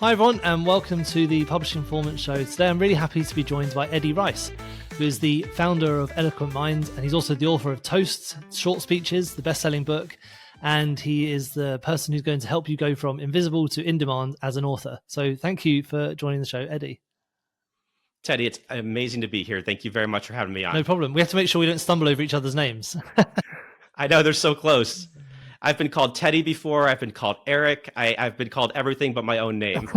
Hi everyone, and welcome to the Publishing Performance Show. Today I'm really happy to be joined by Eddie Rice, who is the founder of Eloquent Mind, and he's also the author of Toast, Short Speeches, the best-selling book, and he is the person who's going to help you go from invisible to in demand as an author. So thank you for joining the show, Eddie. Teddy, it's amazing to be here. Thank you very much for having me on. No problem. We have to make sure we don't stumble over each other's names. I know they're so close. I've been called Teddy before. I've been called Eric. I've been called everything but my own name.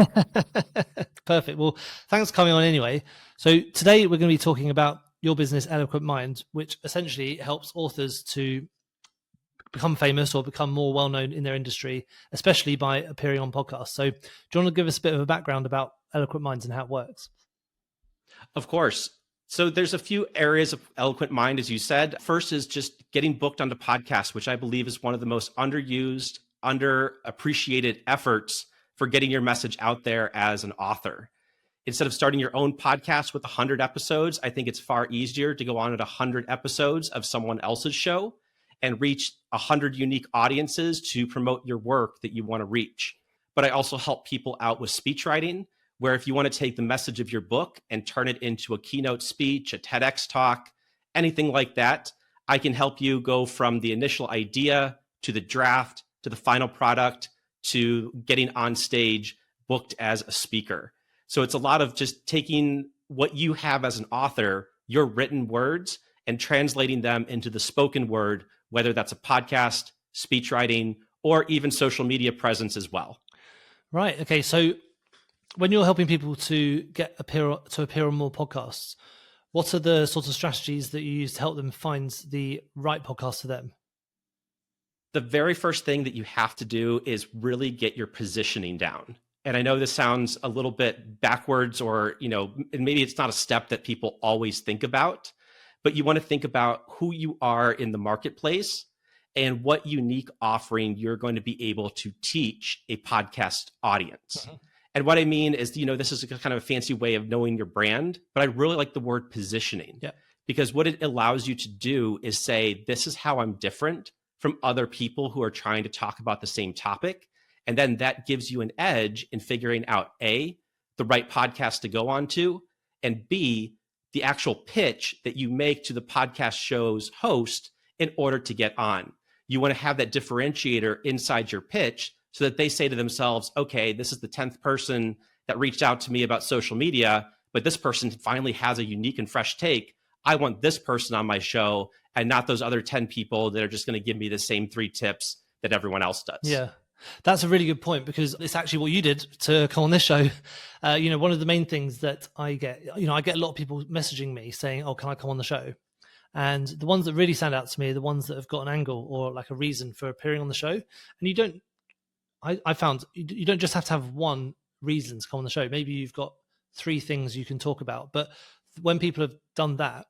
Perfect. Well, thanks for coming on anyway. So today we're going to be talking about your business, Eloquent Mind, which essentially helps authors to become famous or become more well-known in their industry, especially by appearing on podcasts. So do you want to give us a bit of a background about Eloquent Minds and how it works? Of course. So there's a few areas of Eloquent Mind, as you said. First is just getting booked onto podcasts, which I believe is one of the most underused, underappreciated efforts for getting your message out there as an author. Instead of starting your own podcast with 100 episodes, I think it's far easier to go on at 100 episodes of someone else's show and reach 100 unique audiences to promote your work that you want to reach. But I also help people out with speech writing, where if you want to take the message of your book and turn it into a keynote speech, a TEDx talk, anything like that, I can help you go from the initial idea to the draft, to the final product, to getting on stage booked as a speaker. So it's a lot of just taking what you have as an author, your written words, and translating them into the spoken word, whether that's a podcast, speech writing, or even social media presence as well. Right. Okay. So when you're helping people to appear on more podcasts, what are the sorts of strategies that you use to help them find the right podcast for them? The very first thing that you have to do is really get your positioning down. And I know this sounds a little bit backwards, or, maybe it's not a step that people always think about, but you want to think about who you are in the marketplace and what unique offering you're going to be able to teach a podcast audience. Mm-hmm. And what I mean is, this is a kind of a fancy way of knowing your brand, but I really like the word positioning. Yeah. Because what it allows you to do is say, this is how I'm different from other people who are trying to talk about the same topic. And then that gives you an edge in figuring out A, the right podcast to go on to, and B, the actual pitch that you make to the podcast show's host in order to get on. You want to have that differentiator inside your pitch so that they say to themselves, okay, this is the 10th person that reached out to me about social media, but this person finally has a unique and fresh take. I want this person on my show and not those other 10 people that are just going to give me the same 3 tips that everyone else does. Yeah. That's a really good point, because it's actually what you did to come on this show. One of the main things that I get a lot of people messaging me saying, oh, can I come on the show? And the ones that really stand out to me are the ones that have got an angle or like a reason for appearing on the show. And I found you don't just have to have one reason to come on the show. Maybe you've got 3 things you can talk about. But when people have done that,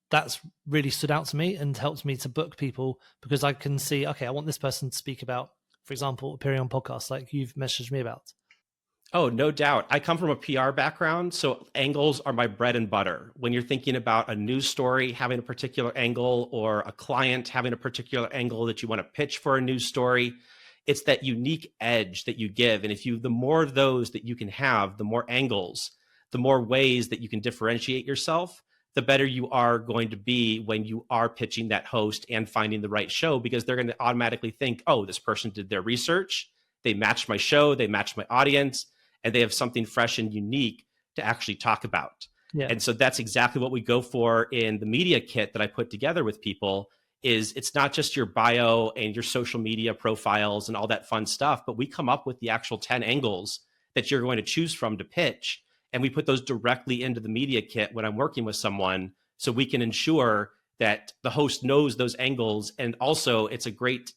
that's really stood out to me and helped me to book people, because I can see, okay, I want this person to speak about, for example, appearing on podcasts like you've messaged me about. Oh, no doubt. I come from a PR background, so angles are my bread and butter. When you're thinking about a news story having a particular angle, or a client having a particular angle that you want to pitch for a news story, it's that unique edge that you give. And the more of those that you can have, the more angles, the more ways that you can differentiate yourself, the better you are going to be when you are pitching that host and finding the right show, because they're going to automatically think, oh, this person did their research, they matched my show, they matched my audience, and they have something fresh and unique to actually talk about. Yeah. And so that's exactly what we go for in the media kit that I put together with people. Is it's not just your bio and your social media profiles and all that fun stuff, but we come up with the actual 10 angles that you're going to choose from to pitch. And we put those directly into the media kit when I'm working with someone, so we can ensure that the host knows those angles. And also it's a great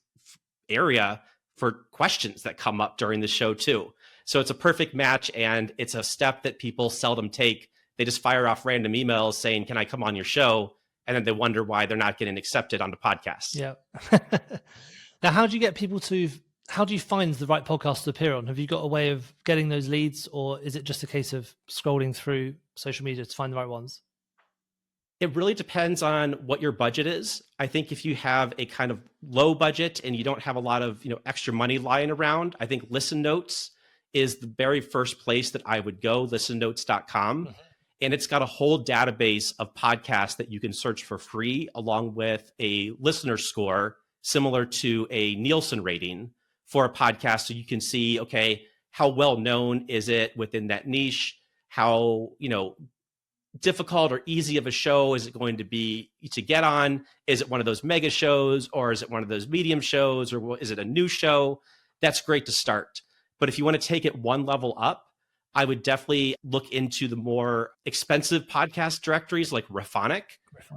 area for questions that come up during the show too. So it's a perfect match, and it's a step that people seldom take. They just fire off random emails saying, can I come on your show? And then they wonder why they're not getting accepted onto podcasts. Yeah. Now, how do you find the right podcast to appear on? Have you got a way of getting those leads, or is it just a case of scrolling through social media to find the right ones? It really depends on what your budget is. I think if you have a kind of low budget and you don't have a lot of extra money lying around, I think Listen Notes is the very first place that I would go, listennotes.com. And it's got a whole database of podcasts that you can search for free, along with a listener score similar to a Nielsen rating for a podcast. So you can see, okay, how well known is it within that niche? How, difficult or easy of a show is it going to be to get on? Is it one of those mega shows, or is it one of those medium shows, or is it a new show? That's great to start. But if you want to take it one level up, I would definitely look into the more expensive podcast directories like Raffik,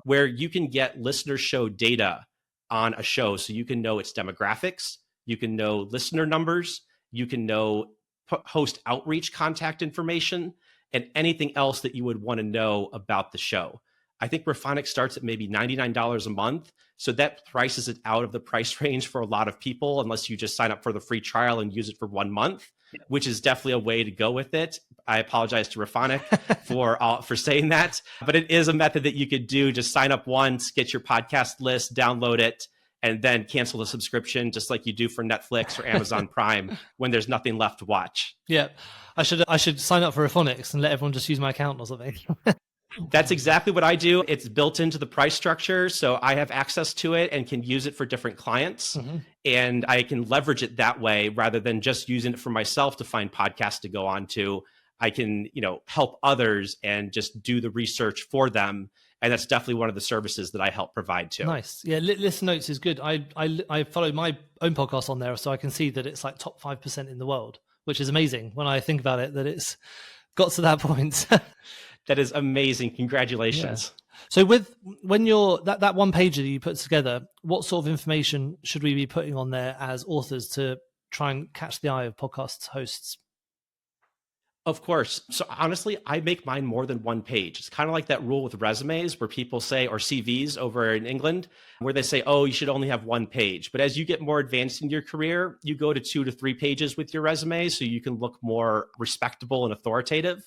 where you can get listener show data on a show. So you can know its demographics, you can know listener numbers, you can know host outreach contact information, and anything else that you would want to know about the show. I think Raffik starts at maybe $99 a month. So that prices it out of the price range for a lot of people, unless you just sign up for the free trial and use it for 1 month, which is definitely a way to go with it. I apologize to Raffik for saying that, but it is a method that you could do. Just sign up once, get your podcast list, download it, and then cancel the subscription, just like you do for Netflix or Amazon Prime when there's nothing left to watch. Yeah, I should sign up for Raffik and let everyone just use my account or something. That's exactly what I do. It's built into the price structure, so I have access to it and can use it for different clients. And I can leverage it that way rather than just using it for myself to find podcasts to go on to. I can, help others and just do the research for them. And that's definitely one of the services that I help provide too. Nice. Yeah, Listen Notes is good. I follow my own podcast on there, so I can see that it's like top 5% in the world, which is amazing when I think about it, that it's got to that point. That is amazing. Congratulations. Yeah. So when you're that one page that you put together, what sort of information should we be putting on there as authors to try and catch the eye of podcast hosts? Of course. So honestly, I make mine more than one page. It's kind of like that rule with resumes where people say, or CVs over in England, where they say, oh, you should only have one page. But as you get more advanced in your career, you go to 2 to 3 pages with your resume so you can look more respectable and authoritative.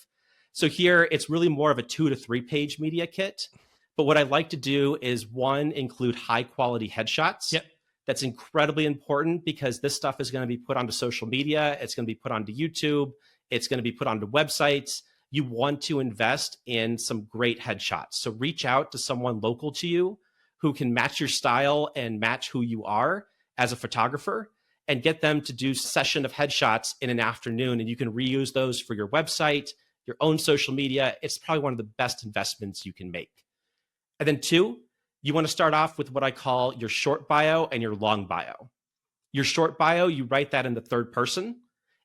So here, it's really more of a 2 to 3 page media kit. But what I like to do is, one, include high quality headshots. Yep. That's incredibly important because this stuff is going to be put onto social media. It's going to be put onto YouTube. It's going to be put onto websites. You want to invest in some great headshots. So reach out to someone local to you who can match your style and match who you are as a photographer, and get them to do a session of headshots in an afternoon. And you can reuse those for your website, your own social media. It's probably one of the best investments you can make. And then 2, you want to start off with what I call your short bio and your long bio. Your short bio, you write that in the third person.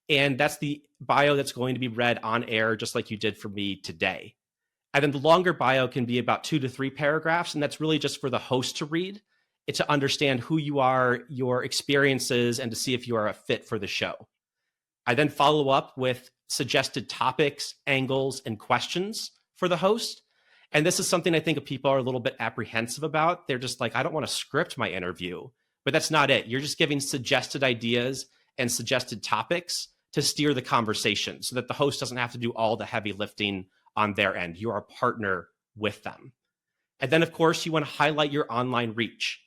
And that's the bio that's going to be read on air, just like you did for me today. And then the longer bio can be about 2 to 3 paragraphs. And that's really just for the host to read. It's to understand who you are, your experiences, and to see if you are a fit for the show. I then follow up with suggested topics, angles, and questions for the host. And this is something I think people are a little bit apprehensive about. They're just like, I don't want to script my interview, but that's not it. You're just giving suggested ideas and suggested topics to steer the conversation so that the host doesn't have to do all the heavy lifting on their end. You are a partner with them. And then, of course, you want to highlight your online reach.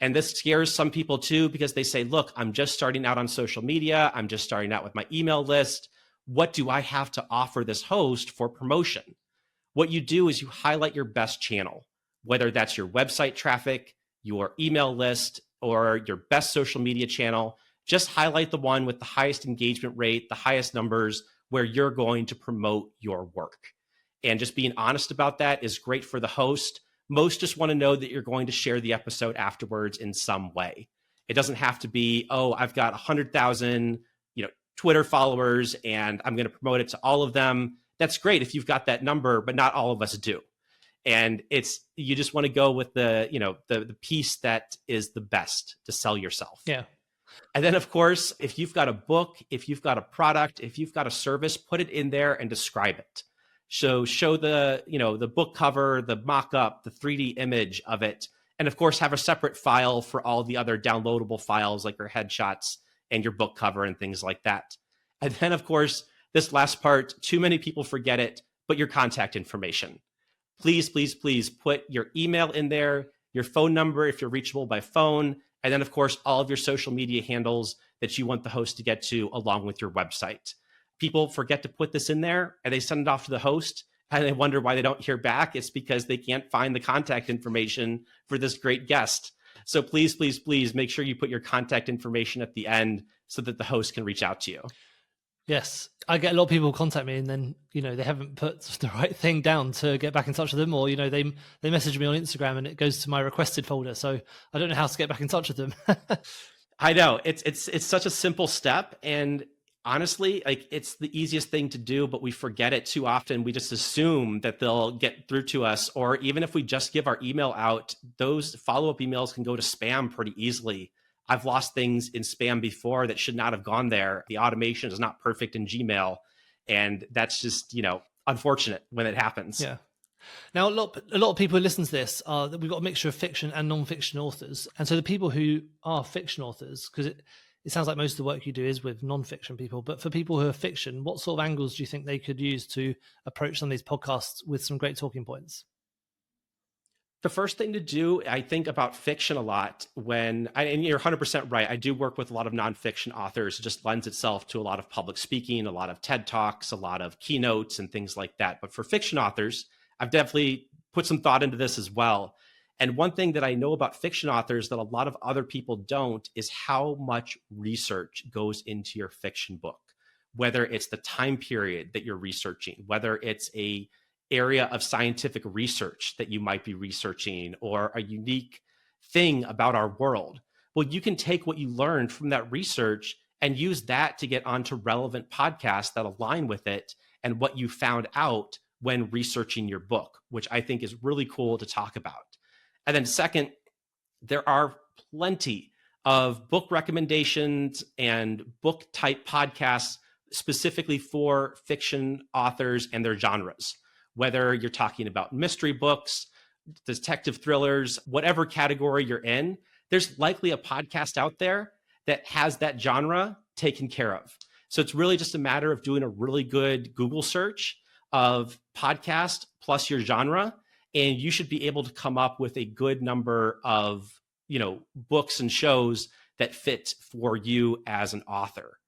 And this scares some people too, because they say, look, I'm just starting out on social media. I'm just starting out with my email list. What do I have to offer this host for promotion? What you do is you highlight your best channel, whether that's your website traffic, your email list, or your best social media channel. Just highlight the one with the highest engagement rate, the highest numbers, where you're going to promote your work. And just being honest about that is great for the host. Most just want to know that you're going to share the episode afterwards in some way. It doesn't have to be, oh, I've got 100,000, Twitter followers and I'm going to promote it to all of them. That's great if you've got that number, but not all of us do. And you just want to go with the piece that is the best to sell yourself. Yeah. And then, of course, if you've got a book, if you've got a product, if you've got a service, put it in there and describe it. So show the book cover, the mock-up, the 3D image of it. And of course, have a separate file for all the other downloadable files like your headshots and your book cover and things like that. And then, of course, this last part, too many people forget it, but your contact information. Please, please, please put your email in there, your phone number if you're reachable by phone, and then, of course, all of your social media handles that you want the host to get to along with your website. people forget to put this in there and they send it off to the host and they wonder why they don't hear back. It's because they can't find the contact information for this great guest. So please, please, please make sure you put your contact information at the end so that the host can reach out to you. Yes, I get a lot of people contact me and then, they haven't put the right thing down to get back in touch with them, or, they message me on Instagram and it goes to my requested folder. So I don't know how to get back in touch with them. I know it's such a simple step. And honestly, like, it's the easiest thing to do, but we forget it too often. We just assume that they'll get through to us. Or even if we just give our email out, those follow-up emails can go to spam pretty easily. I've lost things in spam before that should not have gone there. The automation is not perfect in Gmail. And that's just, unfortunate when it happens. Yeah. Now, a lot of people who listen to this we've got a mixture of fiction and non-fiction authors. And so the people who are fiction authors, because it sounds like most of the work you do is with non-fiction people, but for people who are fiction, what sort of angles do you think they could use to approach some of these podcasts with some great talking points? The first thing to do, I think about fiction a lot and you're 100% right. I do work with a lot of nonfiction authors. It just lends itself to a lot of public speaking, a lot of TED Talks, a lot of keynotes and things like that. But for fiction authors, I've definitely put some thought into this as well. And one thing that I know about fiction authors that a lot of other people don't is how much research goes into your fiction book, whether it's the time period that you're researching, whether it's a area of scientific research that you might be researching, or a unique thing about our world. Well, you can take what you learned from that research and use that to get onto relevant podcasts that align with it and what you found out when researching your book, which I think is really cool to talk about. And then second, there are plenty of book recommendations and book type podcasts specifically for fiction authors and their genres. Whether you're talking about mystery books, detective thrillers, whatever category you're in, there's likely a podcast out there that has that genre taken care of. So it's really just a matter of doing a really good Google search of podcast plus your genre, and you should be able to come up with a good number of, books and shows that fit for you as an author.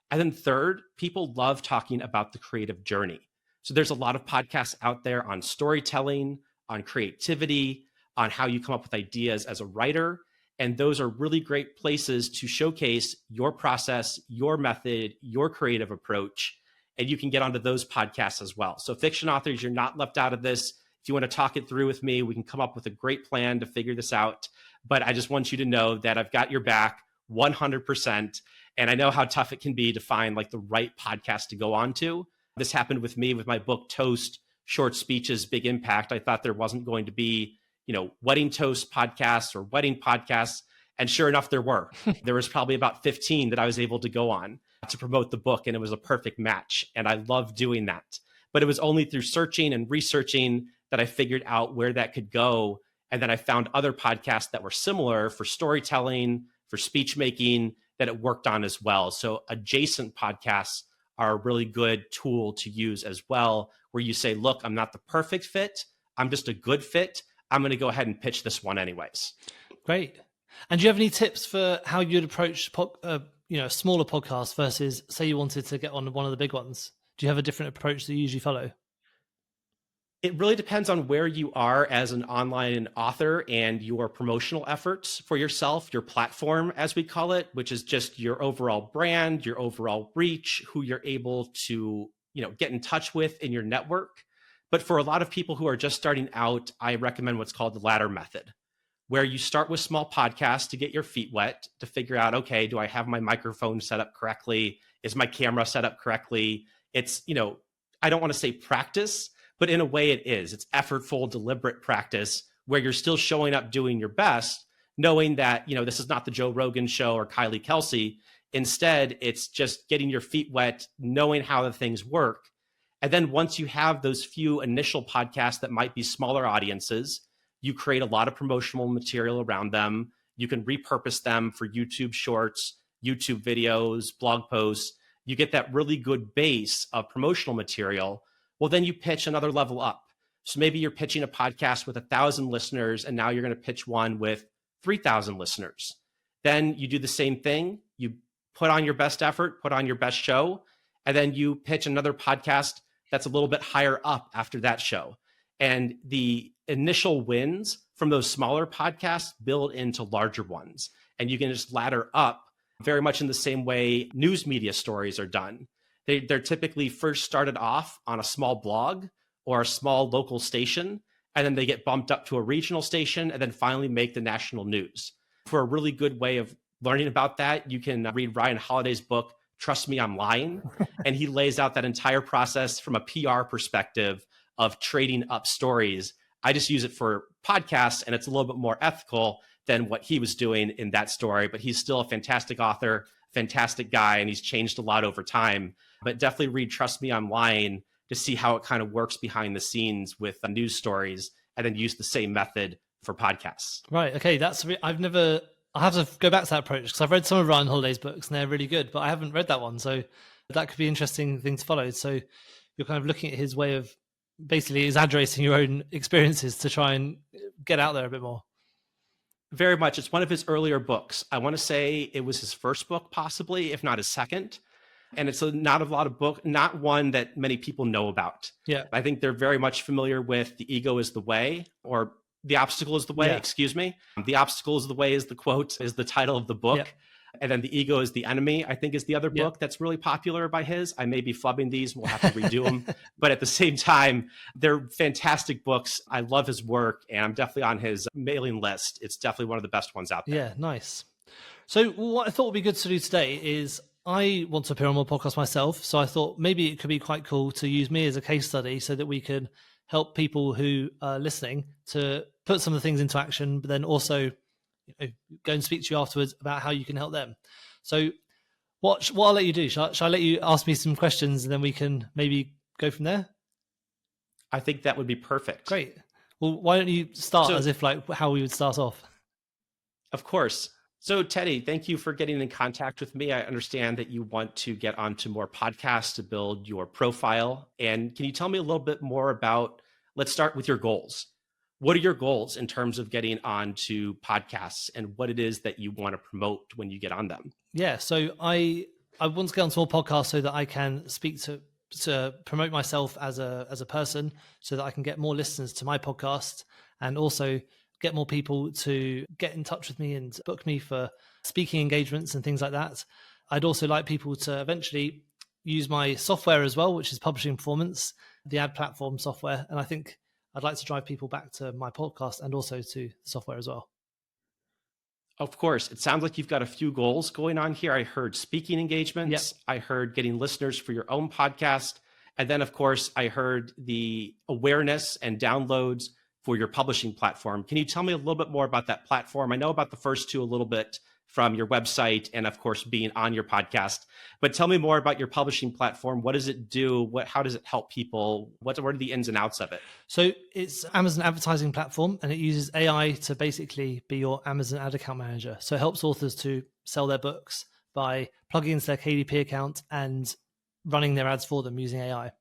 And then third, people love talking about the creative journey. So there's a lot of podcasts out there on storytelling, on creativity, on how you come up with ideas as a writer. And those are really great places to showcase your process, your method, your creative approach. And you can get onto those podcasts as well. So fiction authors, you're not left out of this. If you want to talk it through with me, we can come up with a great plan to figure this out. But I just want you to know that I've got your back 100%. And I know how tough it can be to find like the right podcast to go on to. This happened with me with my book, Toast, Short Speeches, Big Impact. I thought there wasn't going to be, wedding toast podcasts or wedding podcasts. And sure enough, there were. There was probably about 15 that I was able to go on to promote the book. And it was a perfect match. And I love doing that. But it was only through searching and researching that I figured out where that could go. And then I found other podcasts that were similar for storytelling, for speech making, that it worked on as well. So adjacent podcasts are a really good tool to use as well, where you say, look, I'm not the perfect fit. I'm just a good fit. I'm going to go ahead and pitch this one anyways. Great. And do you have any tips for how you'd approach a smaller podcast versus, say, you wanted to get on one of the big ones? Do you have a different approach that you usually follow? It really depends on where you are as an online author and your promotional efforts for yourself, your platform, as we call it, which is just your overall brand, your overall reach, who you're able to, get in touch with in your network. But for a lot of people who are just starting out, I recommend what's called the ladder method, where you start with small podcasts to get your feet wet, to figure out, okay, do I have my microphone set up correctly? Is my camera set up correctly? It's, I don't want to say practice, but in a way it is. It's effortful, deliberate practice where you're still showing up doing your best, knowing that, this is not the Joe Rogan show or Kylie Kelsey. Instead, it's just getting your feet wet, knowing how the things work. And then once you have those few initial podcasts that might be smaller audiences, you create a lot of promotional material around them. You can repurpose them for YouTube shorts, YouTube videos, blog posts. You get that really good base of promotional material. Well, then you pitch another level up. So maybe you're pitching a podcast with 1,000 listeners, and now you're going to pitch one with 3,000 listeners. Then you do the same thing. You put on your best effort, put on your best show, And then you pitch another podcast that's a little bit higher up after that show. And the initial wins from those smaller podcasts build into larger ones. And you can just ladder up very much in the same way news media stories are done. They're typically first started off on a small blog or a small local station, and then they get bumped up to a regional station and then finally make the national news. For a really good way of learning about that, you can read Ryan Holiday's book, Trust Me, I'm Lying. And he lays out that entire process from a PR perspective of trading up stories. I just use it for podcasts, and it's a little bit more ethical than what he was doing in that story. But he's still a fantastic author, fantastic guy, and he's changed a lot over time. But definitely read Trust Me, I'm Lying to see how it kind of works behind the scenes with news stories, and then use the same method for podcasts. Right. Okay. I have to go back to that approach because I've read some of Ryan Holiday's books and they're really good, but I haven't read that one. So that could be an interesting thing to follow. So you're kind of looking at his way of basically exaggerating your own experiences to try and get out there a bit more. Very much. It's one of his earlier books. I want to say it was his first book, possibly, if not his second. And it's not one that many people know about. Yeah. I think they're very much familiar with The Ego is the Way, or The Obstacle is the Way, excuse me. The Obstacle is the Way is the quote, is the title of the book. Yeah. And then The Ego is the Enemy, I think, is the other book that's really popular by his. I may be flubbing these. We'll have to redo them. But at the same time, they're fantastic books. I love his work, and I'm definitely on his mailing list. It's definitely one of the best ones out there. Yeah, nice. So what I thought would be good to do today is I want to appear on more podcasts myself. So I thought maybe it could be quite cool to use me as a case study so that we can help people who are listening to put some of the things into action, but then also go and speak to you afterwards about how you can help them. So what I'll let you do, shall I let you ask me some questions and then we can maybe go from there? I think that would be perfect. Great. Well, why don't you start as if like how we would start off? Of course. So Teddy, thank you for getting in contact with me. I understand that you want to get onto more podcasts to build your profile. And can you tell me a little bit more about, let's start with your goals. What are your goals in terms of getting onto podcasts and what it is that you want to promote when you get on them? Yeah, so I want to get onto more podcasts so that I can speak to promote myself as a person, so that I can get more listeners to my podcast and also get more people to get in touch with me and book me for speaking engagements and things like that. I'd also like people to eventually use my software as well, which is Publishing Performance, the ad platform software. And I think I'd like to drive people back to my podcast and also to the software as well. Of course. It sounds like you've got a few goals going on here. I heard speaking engagements. Yep. I heard getting listeners for your own podcast. And then, of course, I heard the awareness and downloads for your publishing platform. Can you tell me a little bit more about that platform? I know about the first two a little bit from your website and, of course, being on your podcast. But tell me more about your publishing platform. What does it do? How does it help people? What are the ins and outs of it? So it's Amazon advertising platform, and it uses AI to basically be your Amazon ad account manager. So it helps authors to sell their books by plugging into their KDP account and running their ads for them using AI.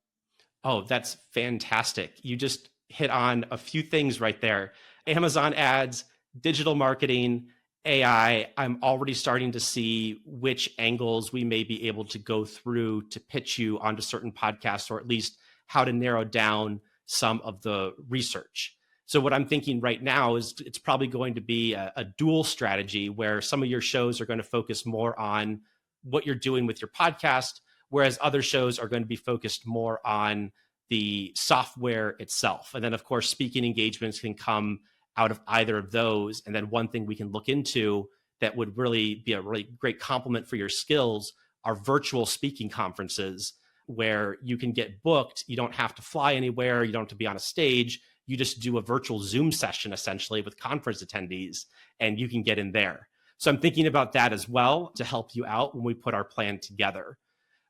Oh, that's fantastic. You just hit on a few things right there. Amazon ads, digital marketing, AI. I'm already starting to see which angles we may be able to go through to pitch you onto certain podcasts, or at least how to narrow down some of the research. So what I'm thinking right now is it's probably going to be a dual strategy where some of your shows are going to focus more on what you're doing with your podcast, whereas other shows are going to be focused more on the software itself. And then, of course, speaking engagements can come out of either of those. And then one thing we can look into that would really be a really great complement for your skills are virtual speaking conferences, where you can get booked. You don't have to fly anywhere. You don't have to be on a stage. You just do a virtual Zoom session, essentially, with conference attendees, and you can get in there. So I'm thinking about that as well to help you out when we put our plan together.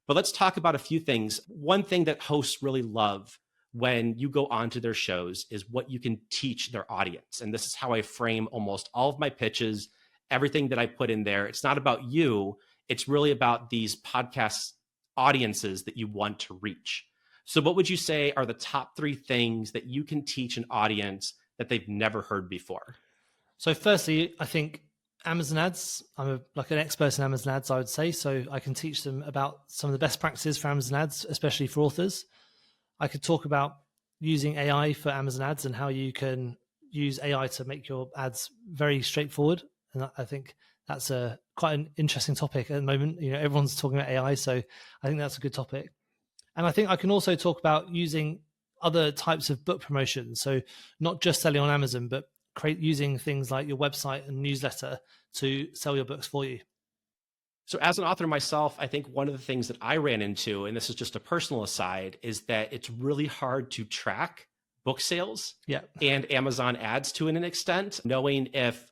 But let's talk about a few things. One thing that hosts really love when you go onto their shows is what you can teach their audience. And this is how I frame almost all of my pitches, everything that I put in there. It's not about you. It's really about these podcast audiences that you want to reach. So what would you say are the top 3 things that you can teach an audience that they've never heard before? So firstly, I think Amazon ads. I'm like an expert in Amazon ads, I would say. So I can teach them about some of the best practices for Amazon ads, especially for authors. I could talk about using AI for Amazon ads and how you can use AI to make your ads very straightforward. And I think that's quite an interesting topic at the moment. Everyone's talking about AI, so I think that's a good topic. And I think I can also talk about using other types of book promotions. So not just selling on Amazon, but using things like your website and newsletter to sell your books for you. So as an author myself, I think one of the things that I ran into, and this is just a personal aside, is that it's really hard to track book sales and Amazon ads to an extent, knowing if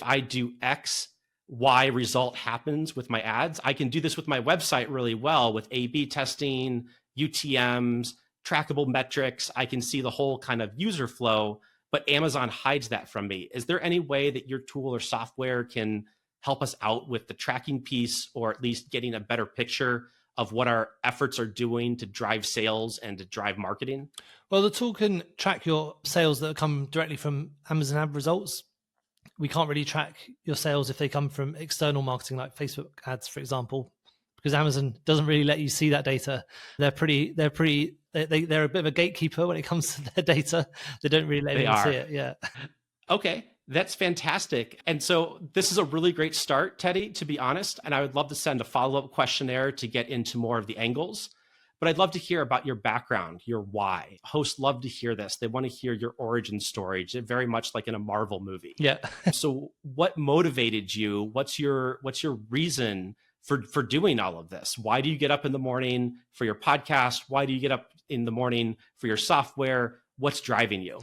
I do X, Y result happens with my ads. I can do this with my website really well with A/B testing, UTMs, trackable metrics. I can see the whole kind of user flow, but Amazon hides that from me. Is there any way that your tool or software can help us out with the tracking piece, or at least getting a better picture of what our efforts are doing to drive sales and to drive marketing? Well, the tool can track your sales that come directly from Amazon ad results. We can't really track your sales if they come from external marketing like Facebook ads, for example, because Amazon doesn't really let you see that data. They're a bit of a gatekeeper when it comes to their data. They don't really let anyone see it. Yeah. Okay, that's fantastic. And so this is a really great start, Teddy, to be honest. And I would love to send a follow-up questionnaire to get into more of the angles. But I'd love to hear about your background, your why. Hosts love to hear this. They want to hear your origin story, very much like in a Marvel movie. Yeah. So what motivated you? What's your reason for doing all of this? Why do you get up in the morning for your podcast? Why do you get up in the morning for your software? What's driving you?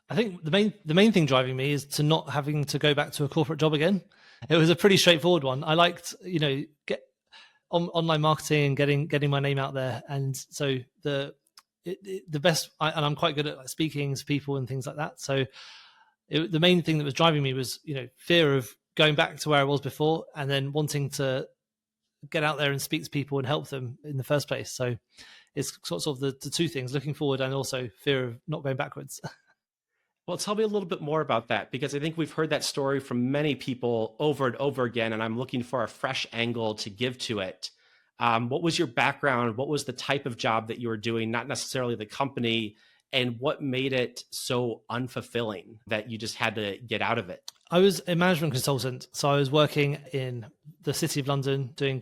I think the main thing driving me is to not having to go back to a corporate job again. It was a pretty straightforward one. I liked, get online marketing and getting my name out there. And so the best, and I'm quite good at speaking to people and things like that. So the main thing that was driving me was, fear of going back to where I was before and then wanting to get out there and speak to people and help them in the first place. So it's sort of the two things, looking forward and also fear of not going backwards. Well, tell me a little bit more about that, because I think we've heard that story from many people over and over again, and I'm looking for a fresh angle to give to it. What was your background? What was the type of job that you were doing, not necessarily the company, and what made it so unfulfilling that you just had to get out of it? I was a management consultant, so I was working in the City of London doing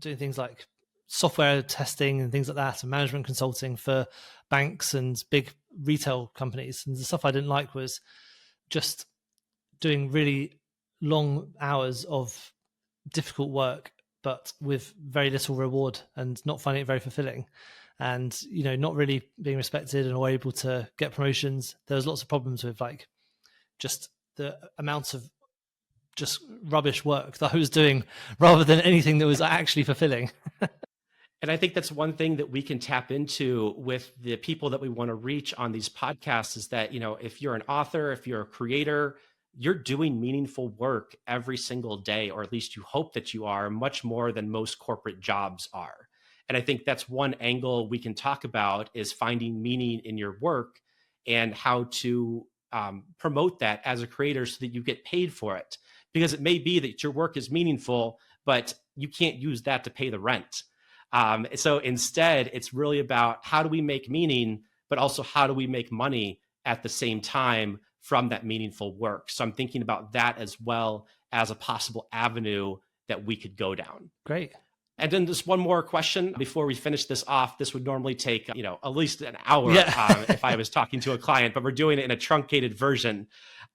things like software testing and things like that, and management consulting for banks and big retail companies. And the stuff I didn't like was just doing really long hours of difficult work, but with very little reward and not finding it very fulfilling. And, not really being respected and or able to get promotions. There was lots of problems with just the amount of just rubbish work that I was doing rather than anything that was actually fulfilling. And I think that's one thing that we can tap into with the people that we want to reach on these podcasts is that, if you're an author, if you're a creator, you're doing meaningful work every single day, or at least you hope that you are, much more than most corporate jobs are. And I think that's one angle we can talk about, is finding meaning in your work and how to promote that as a creator so that you get paid for it. Because it may be that your work is meaningful, but you can't use that to pay the rent. So instead, it's really about how do we make meaning, but also how do we make money at the same time from that meaningful work. So I'm thinking about that as well as a possible avenue that we could go down. Great. And then just one more question before we finish this off. This would normally take, at least an hour if I was talking to a client, but we're doing it in a truncated version.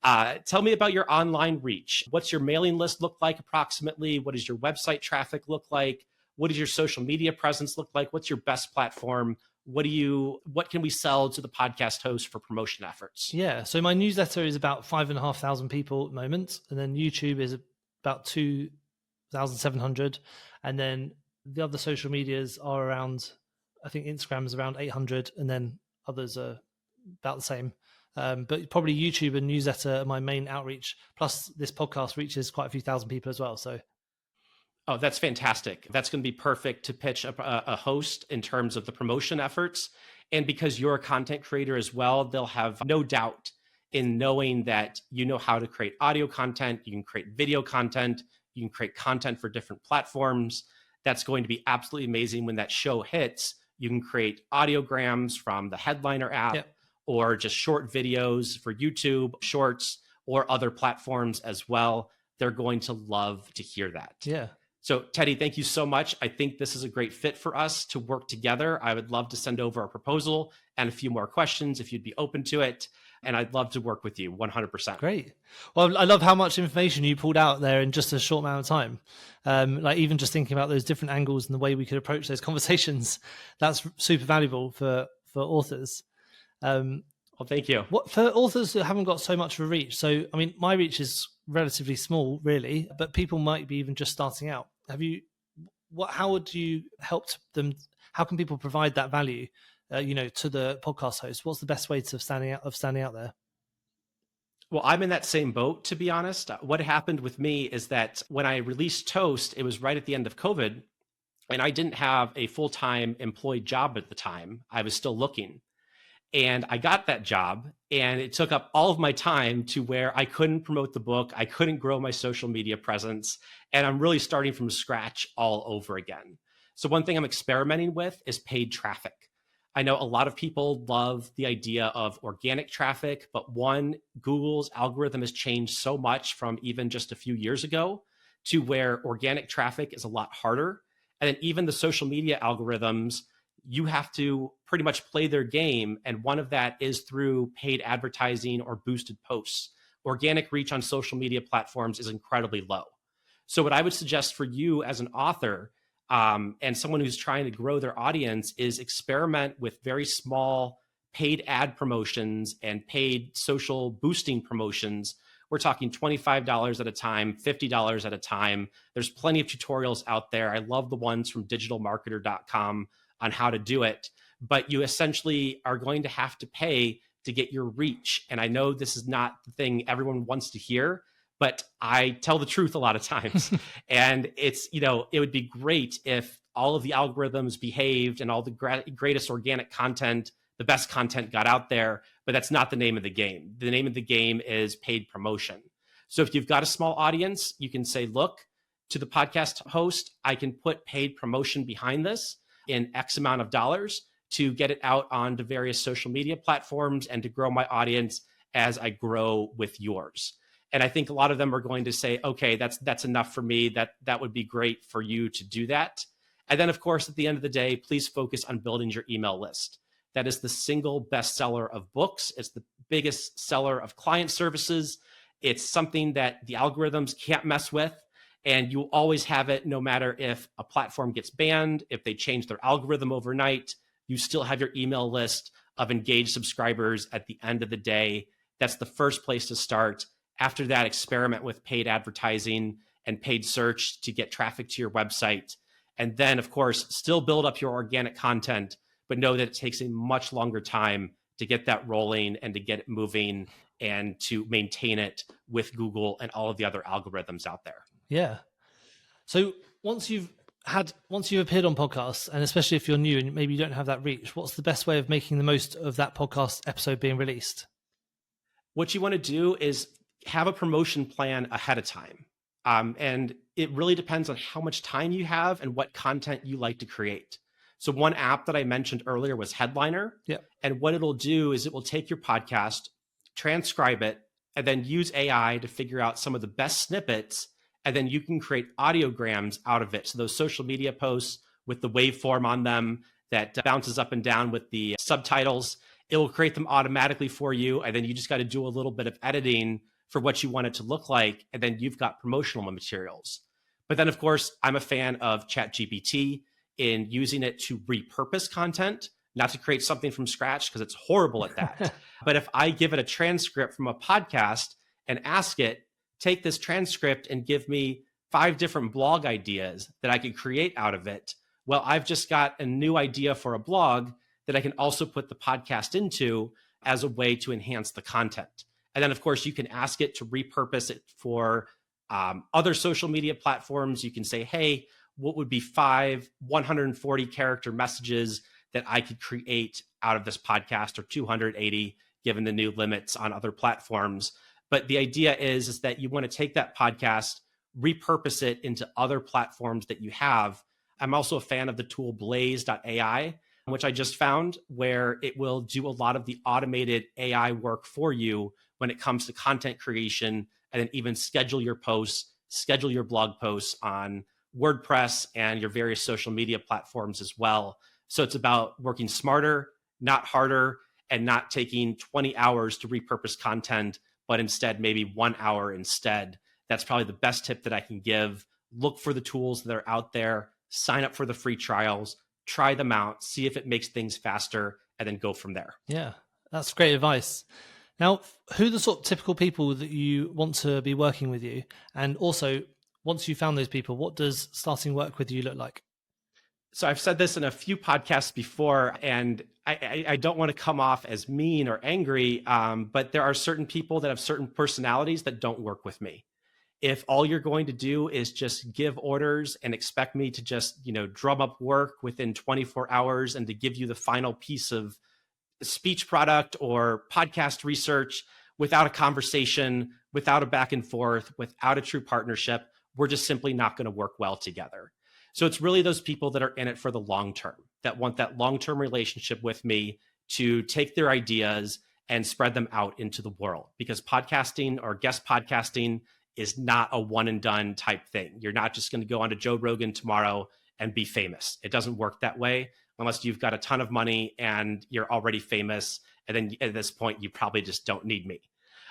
Tell me about your online reach. What's your mailing list look like approximately? What does your website traffic look like? What does your social media presence look like? What's your best platform? What can we sell to the podcast host for promotion efforts? Yeah. So my newsletter is about 5,500 people at the moment. And then YouTube is about 2,700. And then the other social medias are around, I think Instagram is around 800. And then others are about the same. But probably YouTube and newsletter are my main outreach. Plus this podcast reaches quite a few thousand people as well. So. Oh, that's fantastic. That's going to be perfect to pitch a host in terms of the promotion efforts. And because you're a content creator as well, they'll have no doubt in knowing that you know how to create audio content, you can create video content, you can create content for different platforms. That's going to be absolutely amazing when that show hits. You can create audiograms from the Headliner app, Yep. or just short videos for YouTube Shorts or other platforms as well. They're going to love to hear that. Yeah. So Teddy, thank you so much. I think this is a great fit for us to work together. I would love to send over a proposal and a few more questions if you'd be open to it. And I'd love to work with you 100%. Great. Well, I love how much information you pulled out there in just a short amount of time. Like even just thinking about those different angles and the way we could approach those conversations, that's super valuable for authors. Well, thank you. What for authors that haven't got so much of a reach? So, I mean, my reach is relatively small, really, but people might be even just starting out. How would you help them? How can people provide that value, to the podcast host? What's the best way of standing out there? Well, I'm in that same boat, to be honest. What happened with me is that when I released Toast, it was right at the end of COVID, and I didn't have a full-time employed job at the time. I was still looking. And I got that job, and it took up all of my time to where I couldn't promote the book. I couldn't grow my social media presence. And I'm really starting from scratch all over again. So one thing I'm experimenting with is paid traffic. I know a lot of people love the idea of organic traffic, but one, Google's algorithm has changed so much from even just a few years ago to where organic traffic is a lot harder. And then even the social media algorithms, you have to pretty much play their game. And one of that is through paid advertising or boosted posts. Organic reach on social media platforms is incredibly low. So what I would suggest for you as an author and someone who's trying to grow their audience is experiment with very small paid ad promotions and paid social boosting promotions. We're talking $25 at a time, $50 at a time. There's plenty of tutorials out there. I love the ones from digitalmarketer.com on how to do it, but you essentially are going to have to pay to get your reach. And I know this is not the thing everyone wants to hear, but I tell the truth a lot of times. And it's, it would be great if all of the algorithms behaved and all the greatest organic content, the best content got out there, but that's not the name of the game. The name of the game is paid promotion. So if you've got a small audience, you can say, look, to the podcast host, I can put paid promotion behind this in X amount of dollars to get it out onto various social media platforms and to grow my audience as I grow with yours. And I think a lot of them are going to say, okay, that's enough for me. That would be great for you to do that. And then, of course, at the end of the day, please focus on building your email list. That is the single best seller of books. It's the biggest seller of client services. It's something that the algorithms can't mess with. And you always have it no matter if a platform gets banned, if they change their algorithm overnight, you still have your email list of engaged subscribers at the end of the day. That's the first place to start. After that, experiment with paid advertising and paid search to get traffic to your website. And then, of course, still build up your organic content, but know that it takes a much longer time to get that rolling and to get it moving and to maintain it with Google and all of the other algorithms out there. Yeah. So once you've appeared on podcasts, and especially if you're new and maybe you don't have that reach, what's the best way of making the most of that podcast episode being released? What you want to do is have a promotion plan ahead of time. And it really depends on how much time you have and what content you like to create. So one app that I mentioned earlier was Headliner. Yeah. And what it'll do is it will take your podcast, transcribe it, and then use AI to figure out some of the best snippets. And then you can create audiograms out of it. So those social media posts with the waveform on them that bounces up and down with the subtitles, it will create them automatically for you. And then you just got to do a little bit of editing for what you want it to look like. And then you've got promotional materials. But then, of course, I'm a fan of ChatGPT in using it to repurpose content, not to create something from scratch because it's horrible at that. But if I give it a transcript from a podcast and ask it, take this transcript and give me 5 different blog ideas that I could create out of it. Well, I've just got a new idea for a blog that I can also put the podcast into as a way to enhance the content. And then, of course, you can ask it to repurpose it for other social media platforms. You can say, hey, what would be 5 140 character messages that I could create out of this podcast, or 280, given the new limits on other platforms. But the idea is that you want to take that podcast, repurpose it into other platforms that you have. I'm also a fan of the tool blaze.ai, which I just found, where it will do a lot of the automated AI work for you when it comes to content creation, and then even schedule your posts, schedule your blog posts on WordPress and your various social media platforms as well. So it's about working smarter, not harder, and not taking 20 hours to repurpose content, but instead maybe 1 hour instead. That's probably the best tip that I can give. Look for the tools that are out there, sign up for the free trials, try them out, see if it makes things faster, and then go from there. Yeah, that's great advice. Now, who are the sort of typical people that you want to be working with you? And also, once you found those people, what does starting work with you look like? So I've said this in a few podcasts before, and I don't want to come off as mean or angry, but there are certain people that have certain personalities that don't work with me. If all you're going to do is just give orders and expect me to just, drum up work within 24 hours and to give you the final piece of speech product or podcast research without a conversation, without a back and forth, without a true partnership, we're just simply not going to work well together. So it's really those people that are in it for the long term, that want that long-term relationship with me to take their ideas and spread them out into the world. Because podcasting or guest podcasting is not a one and done type thing. You're not just going to go on to Joe Rogan tomorrow and be famous. It doesn't work that way unless you've got a ton of money and you're already famous. And then at this point, you probably just don't need me.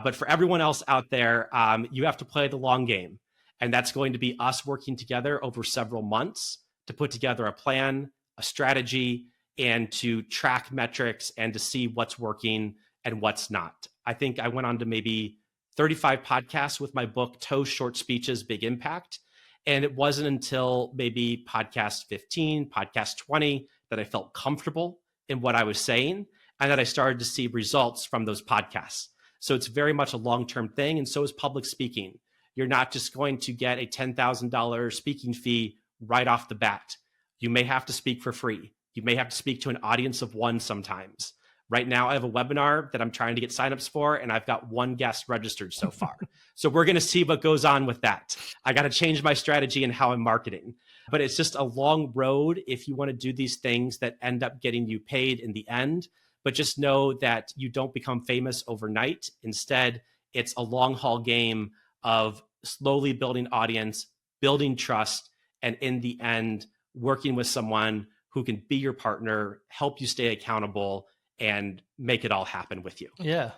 But for everyone else out there, you have to play the long game. And that's going to be us working together over several months to put together a plan, a strategy, and to track metrics and to see what's working and what's not. I think I went on to maybe 35 podcasts with my book, Toast Short Speeches, Big Impact. And it wasn't until maybe podcast 15, podcast 20 that I felt comfortable in what I was saying and that I started to see results from those podcasts. So it's very much a long-term thing. And so is public speaking. You're not just going to get a $10,000 speaking fee right off the bat. You may have to speak for free. You may have to speak to an audience of one sometimes. Right now, I have a webinar that I'm trying to get signups for, and I've got one guest registered so far. So we're going to see what goes on with that. I got to change my strategy and how I'm marketing. But it's just a long road if you want to do these things that end up getting you paid in the end. But just know that you don't become famous overnight. Instead, it's a long haul game of slowly building audience, building trust, and in the end, working with someone who can be your partner, help you stay accountable, and make it all happen with you. Yeah.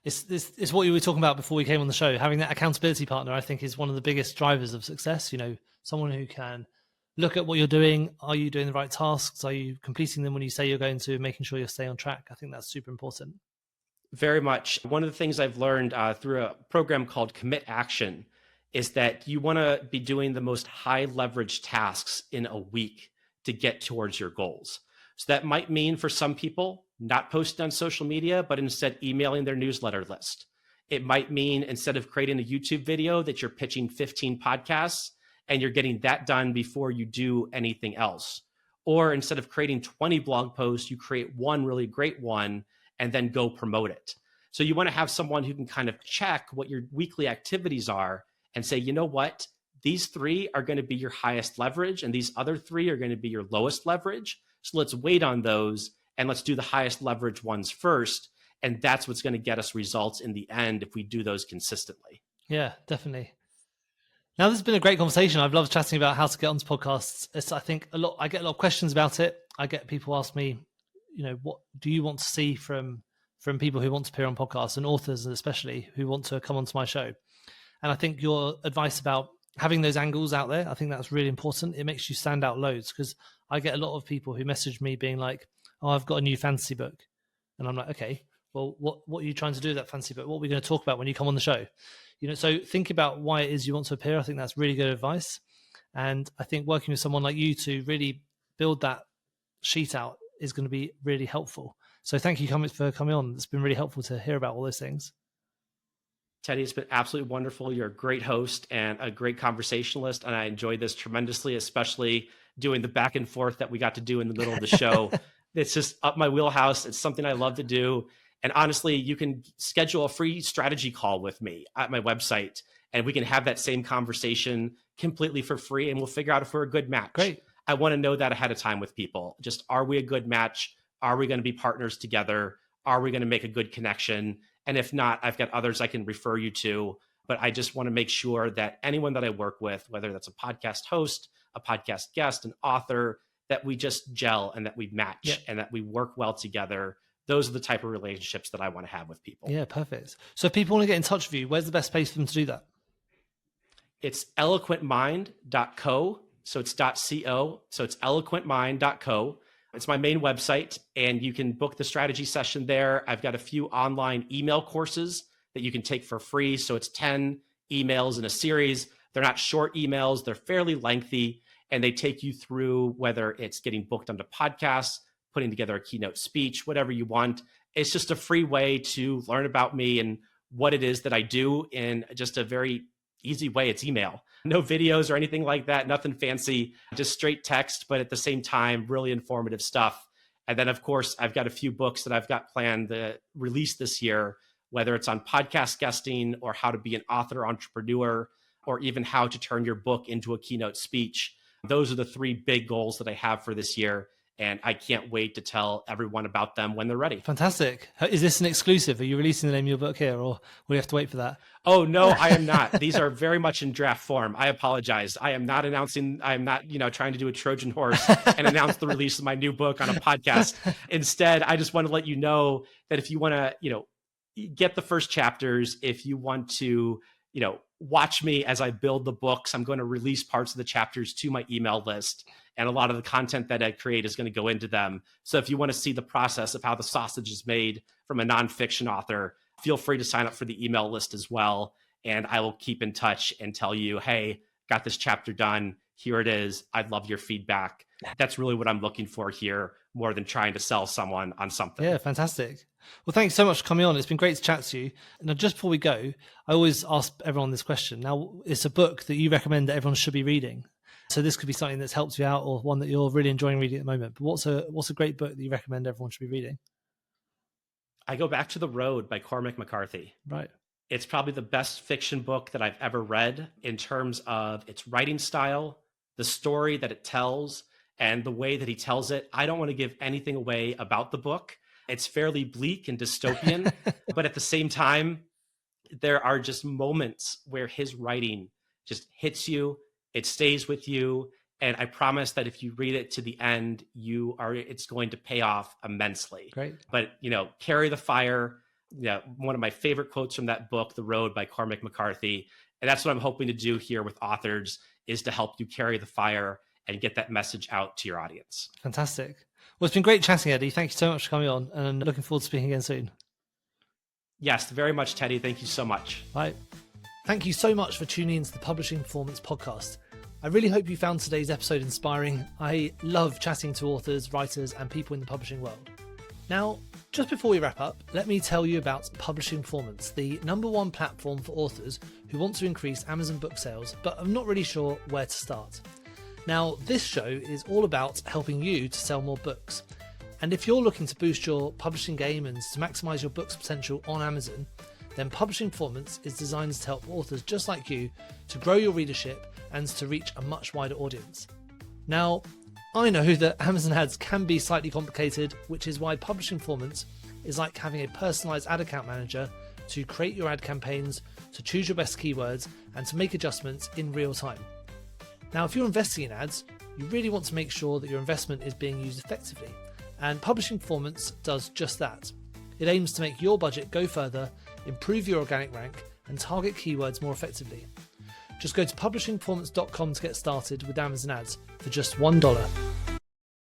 It's what you were talking about before we came on the show. Having that accountability partner, I think, is one of the biggest drivers of success. Someone who can look at what you're doing. Are you doing the right tasks? Are you completing them when you say you're going to, making sure you're staying on track? I think that's super important. Very much. One of the things I've learned through a program called Commit Action is that you want to be doing the most high leverage tasks in a week to get towards your goals. So that might mean for some people, not posting on social media, but instead emailing their newsletter list. It might mean instead of creating a YouTube video that you're pitching 15 podcasts and you're getting that done before you do anything else. Or instead of creating 20 blog posts, you create one really great one and then go promote it. So you want to have someone who can kind of check what your weekly activities are and say, you know what, these 3 are going to be your highest leverage and these other 3 are going to be your lowest leverage. So let's wait on those and let's do the highest leverage ones first. And that's what's going to get us results in the end if we do those consistently. Yeah, definitely. Now, this has been a great conversation. I've loved chatting about how to get onto podcasts. I think I get a lot of questions about it. I get people ask me, what do you want to see from people who want to appear on podcasts, and authors especially who want to come onto my show. And I think your advice about having those angles out there, I think that's really important. It makes you stand out loads, because I get a lot of people who message me being like, oh, I've got a new fantasy book. And I'm like, okay, well, what are you trying to do with that fantasy book? What are we going to talk about when you come on the show? So think about why it is you want to appear. I think that's really good advice. And I think working with someone like you to really build that sheet out is going to be really helpful. So thank you for coming on. It's been really helpful to hear about all those things. Teddy, it's been absolutely wonderful. You're a great host and a great conversationalist. And I enjoyed this tremendously, especially doing the back and forth that we got to do in the middle of the show. It's just up my wheelhouse. It's something I love to do. And honestly, you can schedule a free strategy call with me at my website, and we can have that same conversation completely for free, and we'll figure out if we're a good match. Great. I want to know that ahead of time with people. Just, are we a good match? Are we going to be partners together? Are we going to make a good connection? And if not, I've got others I can refer you to. But I just want to make sure that anyone that I work with, whether that's a podcast host, a podcast guest, an author, that we just gel and that we match and that we work well together. Those are the type of relationships that I want to have with people. Yeah, perfect. So if people want to get in touch with you, where's the best place for them to do that? It's eloquentmind.co. So it's .co. So it's eloquentmind.co. It's my main website, and you can book the strategy session there. I've got a few online email courses that you can take for free. So it's 10 emails in a series. They're not short emails. They're fairly lengthy, and they take you through whether it's getting booked onto podcasts, putting together a keynote speech, whatever you want. It's just a free way to learn about me and what it is that I do in just a very easy way. It's email. No videos or anything like that, nothing fancy, just straight text, but at the same time, really informative stuff. And then, of course, I've got a few books that I've got planned to release this year, whether it's on podcast guesting or how to be an author entrepreneur, or even how to turn your book into a keynote speech. Those are the 3 big goals that I have for this year. And I can't wait to tell everyone about them when they're ready. Fantastic. Is this an exclusive? Are you releasing the name of your book here, or will you have to wait for that? Oh, no, I am not. These are very much in draft form. I apologize. I am not announcing, I'm not, trying to do a Trojan horse and announce the release of my new book on a podcast. Instead, I just want to let you know that if you want to, get the first chapters, if you want to, watch me as I build the books, I'm going to release parts of the chapters to my email list. And a lot of the content that I create is going to go into them. So if you want to see the process of how the sausage is made from a nonfiction author, feel free to sign up for the email list as well. And I will keep in touch and tell you, hey, got this chapter done. Here it is. I'd love your feedback. That's really what I'm looking for here, more than trying to sell someone on something. Yeah, fantastic. Well, thanks so much for coming on. It's been great to chat to you. Now, just before we go, I always ask everyone this question. Now, it's a book that you recommend that everyone should be reading. So this could be something that's helped you out, or one that you're really enjoying reading at the moment. But what's a great book that you recommend everyone should be reading? I go back to The Road by Cormac McCarthy. Right. It's probably the best fiction book that I've ever read in terms of its writing style, the story that it tells, and the way that he tells it. I don't want to give anything away about the book. It's fairly bleak and dystopian, but at the same time, there are just moments where his writing just hits you. It stays with you. And I promise that if you read it to the end, it's going to pay off immensely. Great. But, carry the fire. One of my favorite quotes from that book, The Road by Cormac McCarthy. And that's what I'm hoping to do here with authors, is to help you carry the fire and get that message out to your audience. Fantastic. Well, it's been great chatting, Eddie. Thank you so much for coming on, and I'm looking forward to speaking again soon. Yes, very much, Teddy. Thank you so much. Bye. Thank you so much for tuning into the Publishing Performance Podcast. I really hope you found today's episode inspiring. I love chatting to authors, writers, and people in the publishing world. Now, just before we wrap up, let me tell you about Publishing Performance, the #1 platform for authors who want to increase Amazon book sales, but are not really sure where to start. Now, this show is all about helping you to sell more books. And if you're looking to boost your publishing game and to maximize your book's potential on Amazon, then Publishing Performance is designed to help authors just like you to grow your readership and to reach a much wider audience. Now, I know that Amazon ads can be slightly complicated, which is why Publishing Performance is like having a personalized ad account manager to create your ad campaigns, to choose your best keywords, and to make adjustments in real time. Now, if you're investing in ads, you really want to make sure that your investment is being used effectively. And Publishing Performance does just that. It aims to make your budget go further, improve your organic rank, and target keywords more effectively. Just go to publishingperformance.com to get started with Amazon ads for just $1.